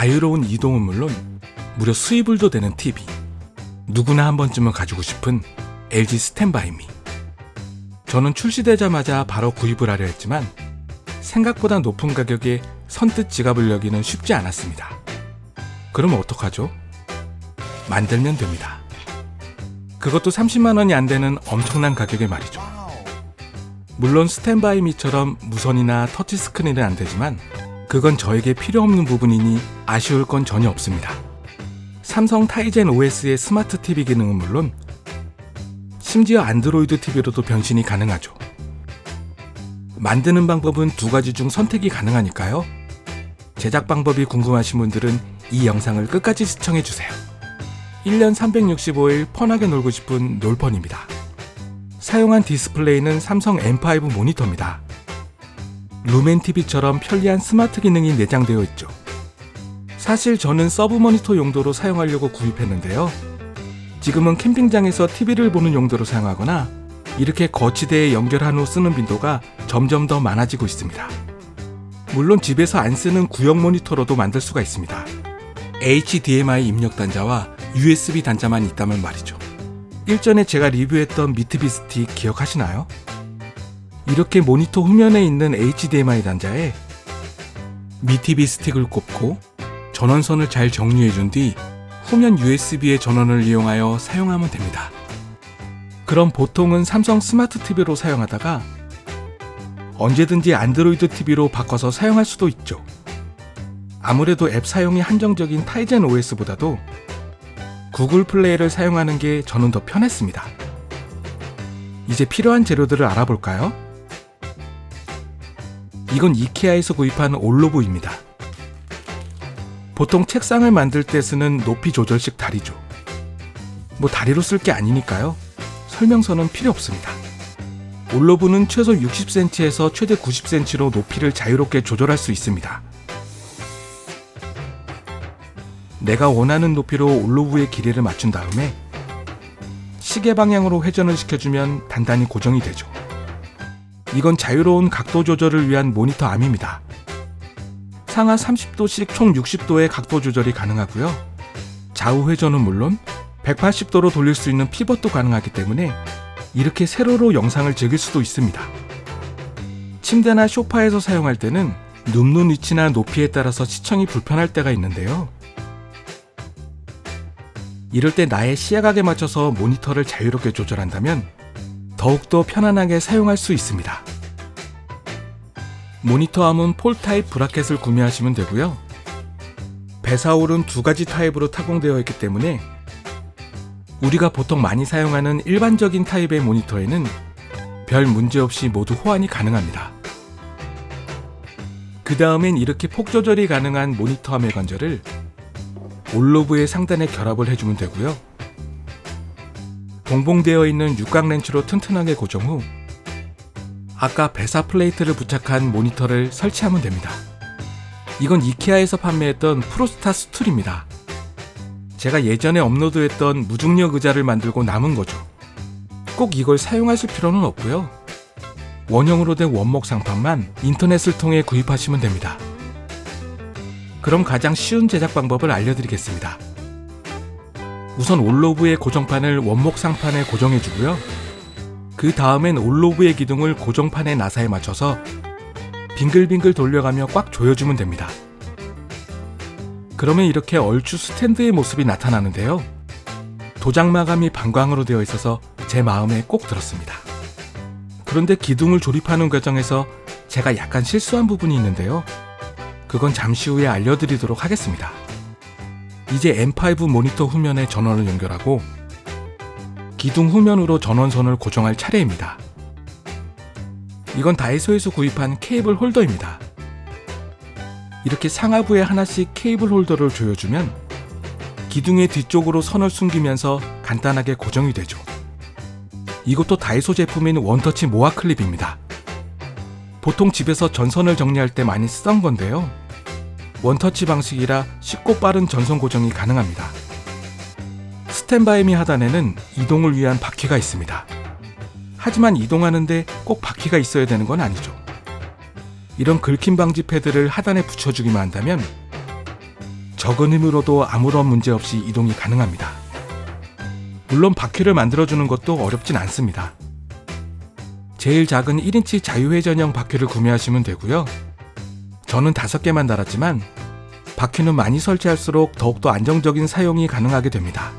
자유로운 이동은 물론 무려 수입을도 되는 TV. 누구나 한 번쯤은 가지고 싶은 LG 스탠바이미. 저는 출시되자마자 바로 구입을 하려 했지만 생각보다 높은 가격에 선뜻 지갑을 여기는 쉽지 않았습니다. 그럼 어떡하죠? 만들면 됩니다. 그것도 30만 원이 안 되는 엄청난 가격에 말이죠. 물론 스탠바이미처럼 무선이나 터치스크린은 안 되지만 그건 저에게 필요 없는 부분이니 아쉬울 건 전혀 없습니다. 삼성 타이젠 OS의 스마트 TV 기능은 물론 심지어 안드로이드 TV로도 변신이 가능하죠. 만드는 방법은 두 가지 중 선택이 가능하니까요. 제작 방법이 궁금하신 분들은 이 영상을 끝까지 시청해주세요. 1년 365일 펀하게 놀고 싶은 놀펀입니다. 사용한 디스플레이는 삼성 M5 모니터입니다. 루멘TV처럼 편리한 스마트 기능이 내장되어 있죠. 사실 저는 서브 모니터 용도로 사용하려고 구입했는데요. 지금은 캠핑장에서 TV를 보는 용도로 사용하거나 이렇게 거치대에 연결한 후 쓰는 빈도가 점점 더 많아지고 있습니다. 물론 집에서 안 쓰는 구형 모니터로도 만들 수가 있습니다. HDMI 입력 단자와 USB 단자만 있다면 말이죠. 일전에 제가 리뷰했던 미트비 스틱 기억하시나요? 이렇게 모니터 후면에 있는 HDMI 단자에 미트비 스틱을 꼽고 전원선을 잘 정리해준 뒤 후면 USB의 전원을 이용하여 사용하면 됩니다. 그럼 보통은 삼성 스마트 TV로 사용하다가 언제든지 안드로이드 TV로 바꿔서 사용할 수도 있죠. 아무래도 앱 사용이 한정적인 타이젠 OS보다도 구글 플레이를 사용하는 게 저는 더 편했습니다. 이제 필요한 재료들을 알아볼까요? 이건 이케아에서 구입한 올로브입니다. 보통 책상을 만들 때 쓰는 높이 조절식 다리죠. 뭐 다리로 쓸 게 아니니까요. 설명서는 필요 없습니다. 올로브는 최소 60cm에서 최대 90cm로 높이를 자유롭게 조절할 수 있습니다. 내가 원하는 높이로 올로브의 길이를 맞춘 다음에 시계 방향으로 회전을 시켜주면 단단히 고정이 되죠. 이건 자유로운 각도 조절을 위한 모니터 암입니다. 상하 30도씩 총 60도의 각도 조절이 가능하고요. 좌우 회전은 물론 180도로 돌릴 수 있는 피벗도 가능하기 때문에 이렇게 세로로 영상을 즐길 수도 있습니다. 침대나 소파에서 사용할 때는 눕는 위치나 높이에 따라서 시청이 불편할 때가 있는데요. 이럴 때 나의 시야각에 맞춰서 모니터를 자유롭게 조절한다면 더욱더 편안하게 사용할 수 있습니다. 모니터암은 폴 타입 브라켓을 구매하시면 되고요. 배사홀은 두 가지 타입으로 타공되어 있기 때문에 우리가 보통 많이 사용하는 일반적인 타입의 모니터에는 별 문제 없이 모두 호환이 가능합니다. 그 다음엔 이렇게 폭 조절이 가능한 모니터암의 관절을 올로브의 상단에 결합을 해주면 되고요. 동봉되어 있는 육각 렌치로 튼튼하게 고정 후 아까 배사 플레이트를 부착한 모니터를 설치하면 됩니다. 이건 이케아에서 판매했던 프로스타 스툴입니다. 제가 예전에 업로드했던 무중력 의자를 만들고 남은 거죠. 꼭 이걸 사용하실 필요는 없고요. 원형으로 된 원목 상판만 인터넷을 통해 구입하시면 됩니다. 그럼 가장 쉬운 제작 방법을 알려드리겠습니다. 우선 올로브의 고정판을 원목 상판에 고정해주고요. 그 다음엔 올로브의 기둥을 고정판의 나사에 맞춰서 빙글빙글 돌려가며 꽉 조여주면 됩니다. 그러면 이렇게 얼추 스탠드의 모습이 나타나는데요. 도장 마감이 반광으로 되어 있어서 제 마음에 꼭 들었습니다. 그런데 기둥을 조립하는 과정에서 제가 약간 실수한 부분이 있는데요. 그건 잠시 후에 알려드리도록 하겠습니다. 이제 M5 모니터 후면에 전원을 연결하고 기둥 후면으로 전원선을 고정할 차례입니다. 이건 다이소에서 구입한 케이블 홀더입니다. 이렇게 상하부에 하나씩 케이블 홀더를 조여주면 기둥의 뒤쪽으로 선을 숨기면서 간단하게 고정이 되죠. 이것도 다이소 제품인 원터치 모아 클립입니다. 보통 집에서 전선을 정리할 때 많이 쓰던 건데요. 원터치 방식이라 쉽고 빠른 전선 고정이 가능합니다. 스탠바이미 하단에는 이동을 위한 바퀴가 있습니다. 하지만 이동하는데 꼭 바퀴가 있어야 되는 건 아니죠. 이런 긁힘 방지 패드를 하단에 붙여주기만 한다면 적은 힘으로도 아무런 문제 없이 이동이 가능합니다. 물론 바퀴를 만들어주는 것도 어렵진 않습니다. 제일 작은 1인치 자유회전형 바퀴를 구매하시면 되고요. 저는 5개만 달았지만 바퀴는 많이 설치할수록 더욱더 안정적인 사용이 가능하게 됩니다.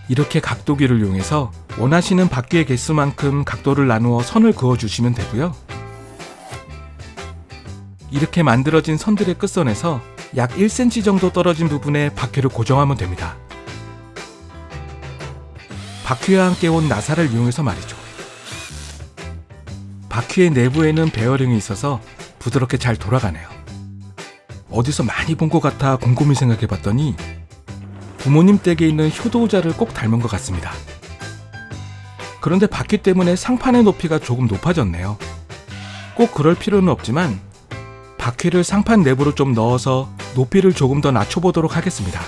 이렇게 각도기를 이용해서 원하시는 바퀴의 개수만큼 각도를 나누어 선을 그어주시면 되고요. 이렇게 만들어진 선들의 끝선에서 약 1cm 정도 떨어진 부분에 바퀴를 고정하면 됩니다. 바퀴와 함께 온 나사를 이용해서 말이죠. 바퀴의 내부에는 베어링이 있어서 부드럽게 잘 돌아가네요. 어디서 많이 본 것 같아 곰곰이 생각해봤더니 부모님 댁에 있는 효도 의자를 꼭 닮은 것 같습니다. 그런데 바퀴 때문에 상판의 높이가 조금 높아졌네요. 꼭 그럴 필요는 없지만 바퀴를 상판 내부로 좀 넣어서 높이를 조금 더 낮춰보도록 하겠습니다.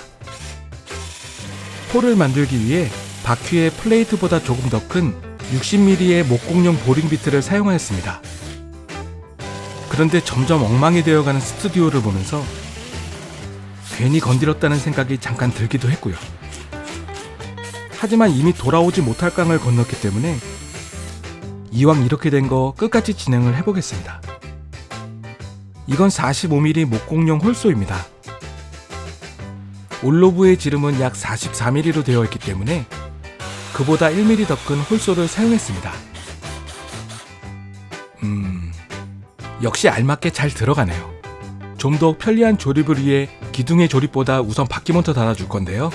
폴을 만들기 위해 바퀴의 플레이트보다 조금 더 큰 60mm의 목공용 보링 비트를 사용하였습니다. 그런데 점점 엉망이 되어가는 스튜디오를 보면서 괜히 건드렸다는 생각이 잠깐 들기도 했고요. 하지만 이미 돌아오지 못할 강을 건넜기 때문에 이왕 이렇게 된 거 끝까지 진행을 해보겠습니다. 이건 45mm 목공용 홀소입니다. 올로브의 지름은 약 44mm로 되어 있기 때문에 그보다 1mm 더 큰 홀소를 사용했습니다. 역시 알맞게 잘 들어가네요. 좀 더 편리한 조립을 위해 기둥의 조립보다 우선 바퀴 먼저 달아줄 건데요.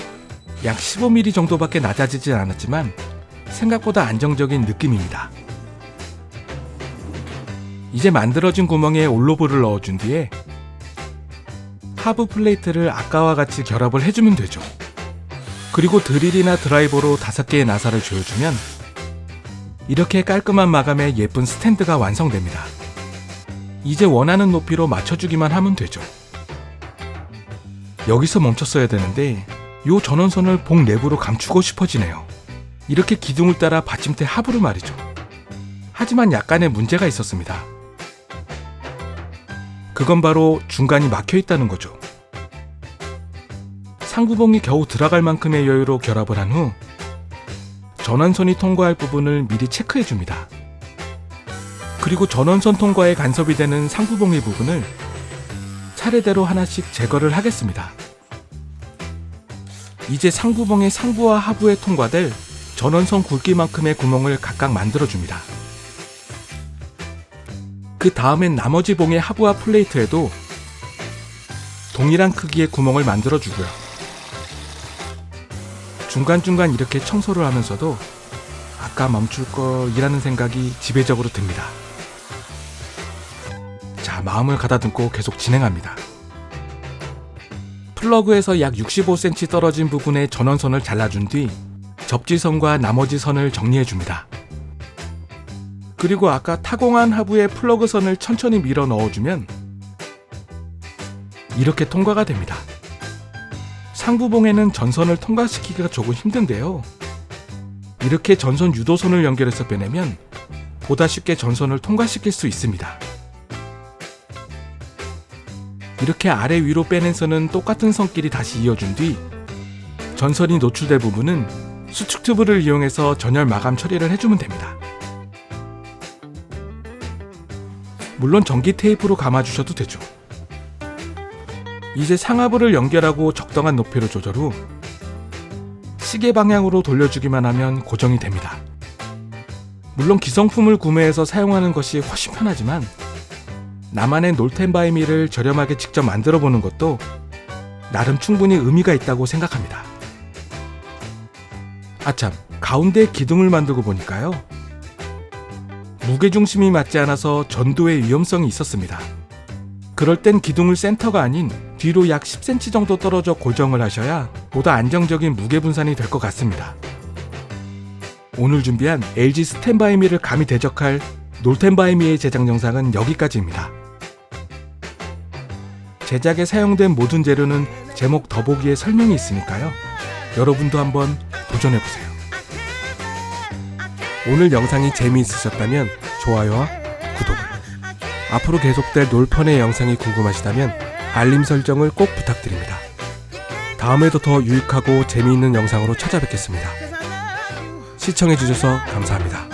약 15mm 정도밖에 낮아지진 않았지만 생각보다 안정적인 느낌입니다. 이제 만들어진 구멍에 올로브를 넣어준 뒤에 하부 플레이트를 아까와 같이 결합을 해주면 되죠. 그리고 드릴이나 드라이버로 5개의 나사를 조여주면 이렇게 깔끔한 마감의 예쁜 스탠드가 완성됩니다. 이제 원하는 높이로 맞춰주기만 하면 되죠. 여기서 멈췄어야 되는데 요 전원선을 복 내부로 감추고 싶어지네요. 이렇게 기둥을 따라 받침대 하부를 말이죠. 하지만 약간의 문제가 있었습니다. 그건 바로 중간이 막혀 있다는 거죠. 상부봉이 겨우 들어갈 만큼의 여유로 결합을 한 후 전원선이 통과할 부분을 미리 체크해 줍니다. 그리고 전원선 통과에 간섭이 되는 상부봉의 부분을 차례대로 하나씩 제거를 하겠습니다. 이제 상부봉의 상부와 하부에 통과될 전원선 굵기만큼의 구멍을 각각 만들어줍니다. 그 다음엔 나머지 봉의 하부와 플레이트에도 동일한 크기의 구멍을 만들어주고요. 중간중간 이렇게 청소를 하면서도 아까 멈출걸이라는 생각이 지배적으로 듭니다. 자, 마음을 가다듬고 계속 진행합니다. 플러그에서 약 65cm 떨어진 부분에 전원선을 잘라준 뒤 접지선과 나머지 선을 정리해줍니다. 그리고 아까 타공한 하부에 플러그 선을 천천히 밀어 넣어주면 이렇게 통과가 됩니다. 상부봉에는 전선을 통과시키기가 조금 힘든데요. 이렇게 전선 유도선을 연결해서 빼내면 보다 쉽게 전선을 통과시킬 수 있습니다. 이렇게 아래 위로 빼낸 선은 똑같은 선끼리 다시 이어준 뒤 전선이 노출될 부분은 수축 튜브를 이용해서 전열 마감 처리를 해주면 됩니다. 물론 전기 테이프로 감아주셔도 되죠. 이제 상하부를 연결하고 적당한 높이로 조절 후 시계 방향으로 돌려주기만 하면 고정이 됩니다. 물론 기성품을 구매해서 사용하는 것이 훨씬 편하지만 나만의 놀텐바이미를 저렴하게 직접 만들어 보는 것도 나름 충분히 의미가 있다고 생각합니다. 아참, 가운데 기둥을 만들고 보니까요. 무게중심이 맞지 않아서 전도의 위험성이 있었습니다. 그럴 땐 기둥을 센터가 아닌 뒤로 약 10cm 정도 떨어져 고정을 하셔야 보다 안정적인 무게 분산이 될 것 같습니다. 오늘 준비한 LG 스탠바이미를 감히 대적할 놀텐바이미의 제작 영상은 여기까지입니다. 제작에 사용된 모든 재료는 제목 더보기에 설명이 있으니까요. 여러분도 한번 도전해보세요. 오늘 영상이 재미있으셨다면 좋아요와 구독을, 앞으로 계속될 놀펀의 영상이 궁금하시다면 알림 설정을 꼭 부탁드립니다. 다음에도 더 유익하고 재미있는 영상으로 찾아뵙겠습니다. 시청해주셔서 감사합니다.